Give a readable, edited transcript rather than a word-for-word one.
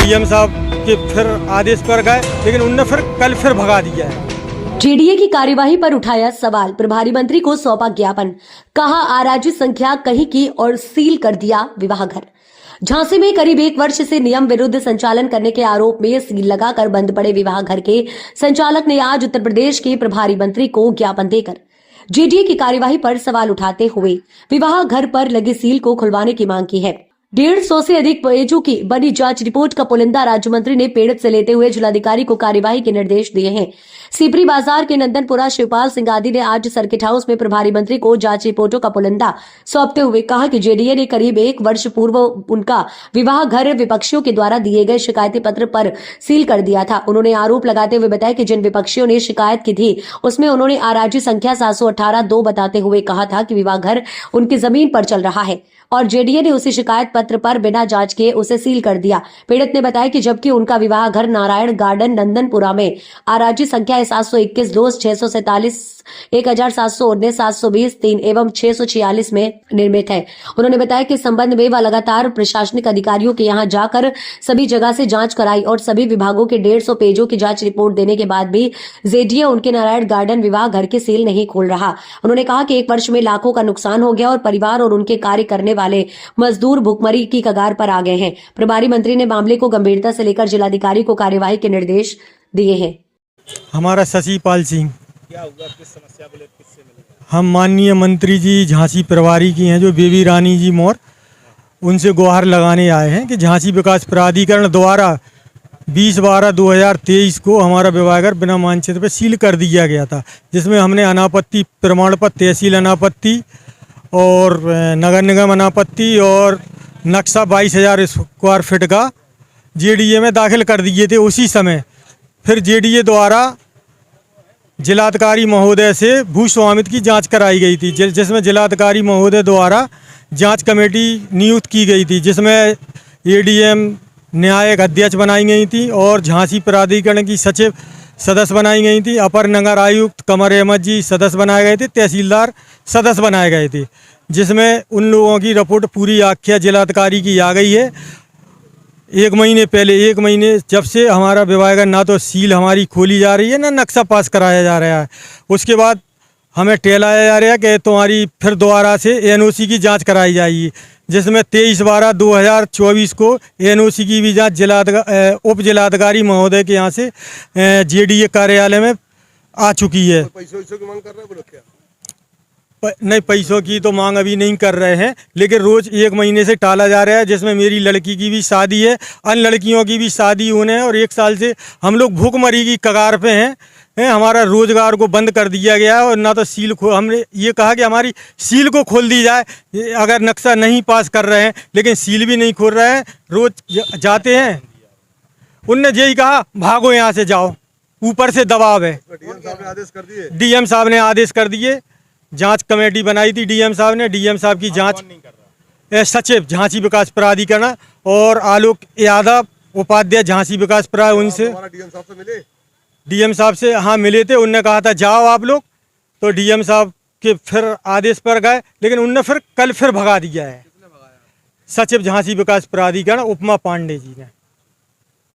DM साहब के फिर आदेश पर गए, लेकिन उनने फिर कल फिर भगा दिया है। जेडीए की कार्यवाही पर उठाया सवाल, प्रभारी मंत्री को सौंपा ज्ञापन, कहा आराजी संख्या कहीं की और सील कर दिया विवाह घर। झांसी में करीब 1 वर्ष से नियम विरुद्ध संचालन करने के आरोप में सील लगाकर बंद पड़े विवाह घर के संचालक ने आज उत्तर प्रदेश के प्रभारी मंत्री को ज्ञापन देकर जेडीए की कार्यवाही पर सवाल उठाते हुए विवाह घर पर लगी सील को खुलवाने की मांग की है। 150 से अधिक पेजों की बनी जांच रिपोर्ट का पुलिंदा राज्य मंत्री ने पीड़ित से लेते हुए जिलाधिकारी को कार्यवाही के निर्देश दिए हैं। सीपरी बाजार के नंदनपुरा शिवपाल सिंह आदि ने आज सर्किट हाउस में प्रभारी मंत्री को जांच रिपोर्टों का पुलिंदा सौंपते हुए कहा कि जेडीए ने करीब 1 वर्ष पूर्व उनका विवाह घर विपक्षियों के द्वारा दिए गए शिकायती पत्र पर सील कर दिया था। उन्होंने आरोप लगाते हुए बताया कि जिन विपक्षियों ने शिकायत की थी उसमें उन्होंने आराजी संख्या 718-2 बताते हुए कहा था कि विवाह घर उनकी जमीन पर चल रहा है और जेडीए ने उसी शिकायत पत्र पर बिना जांच किए उसे सील कर दिया। पीड़ित ने बताया कि जबकि उनका विवाह घर नारायण गार्डन नंदनपुरा में आराजी संख्या 721-2, 647, 1719, 720, 3 एवं 646 में निर्मित है। उन्होंने बताया कि इस संबंध में वह लगातार प्रशासनिक अधिकारियों के यहां जाकर सभी जगह से जांच कराई और सभी विभागों के 150 पेजों की जांच रिपोर्ट देने के बाद भी जेडीए उनके नारायण गार्डन विवाह घर की सील नहीं खोल रहा। उन्होंने कहा कि 1 वर्ष में लाखों का नुकसान हो गया और परिवार और उनके कार्य करने वाले मजदूर भुखमरी की कगार पर आ गए हैं। प्रभारी मंत्री ने मामले को गंभीरता से लेकर जिलाधिकारी को कार्यवाही के निर्देश दिए हैं। हमारा शशिपाल सिंह, क्या हुआ, किस समस्या को लेकर किससे मिले? हम माननीय मंत्री जी झांसी प्रभारी की हैं जो बेबी रानी जी मोर, उनसे गुहार लगाने आए हैं कि झांसी विकास प्राधिकरण द्वारा 20/12/2023 को हमारा विवाह घर बिना मानचित्र पर सील कर दिया गया था, जिसमें हमने अनापत्ति प्रमाण पत्र, तहसील अनापत्ति और नगर निगम अनापत्ति और नक्शा 22,000 स्क्वायर फीट का जेडीए में दाखिल कर दिए थे। उसी समय फिर जेडीए द्वारा जिलाधिकारी महोदय से भू स्वामित्व की जांच कराई गई थी, जिसमें जिलाधिकारी महोदय द्वारा जांच कमेटी नियुक्त की गई थी, जिसमें एडीएम न्यायिक अध्यक्ष बनाई गई थी और झांसी प्राधिकरण की सचिव सदस्य बनाई गई थी, अपर नगर आयुक्त कमर अहमद जी सदस्य बनाए गए थे, तहसीलदार सदस्य बनाए गए थे, जिसमें उन लोगों की रिपोर्ट पूरी आख्या जिलाधिकारी की आ गई है। 1 महीने पहले, 1 महीने जब से हमारा विवाह घर ना तो सील हमारी खोली जा रही है ना नक्शा पास कराया जा रहा है, उसके बाद हमें टहलाया जा रहा है कि तुम्हारी फिर दोबारा से एनओसी की जांच कराई जाएगी, जिसमें 23/12/2024 को एनओसी की भी जांच उप जिलाधिकारी महोदय के यहाँ से जेडीए कार्यालय में आ चुकी है। पैसों की मांग कर रहे हैं वो लोग क्या? नहीं, पैसों की तो मांग अभी नहीं कर रहे हैं, लेकिन रोज़ 1 महीने से टाला जा रहा है, जिसमें मेरी लड़की की भी शादी है, अन्य लड़कियों की भी शादी होने हैं और 1 साल से हम लोग भूखमरी की कगार पे हैं। हमारा रोजगार को बंद कर दिया गया है और ना तो सील हमने ये कहा कि हमारी सील को खोल दी जाए, अगर नक्शा नहीं पास कर रहे हैं, लेकिन सील भी नहीं खोल रहे हैं। रोज जाते हैं, उनने यही कहा भागो यहाँ से जाओ, ऊपर से दबाव है। डीएम साहब ने आदेश कर दिए? डीएम साहब ने आदेश कर दिए, जांच कमेटी बनाई थी डीएम साहब ने, डीएम साहब की जांच सचिव झांसी विकास प्राधिकरण और आलोक यादव उपाध्याय झांसी विकास प्राधिकरण, उनसे डीएम साहब से मिले? डीएम साहब से हाँ मिले थे। उनने कहा था जाओ आप लोग, तो डीएम साहब के फिर आदेश पर गए, लेकिन उनने फिर कल फिर भगा दिया है। सचिव झांसी विकास प्राधिकरण उपमा पांडे जी ने।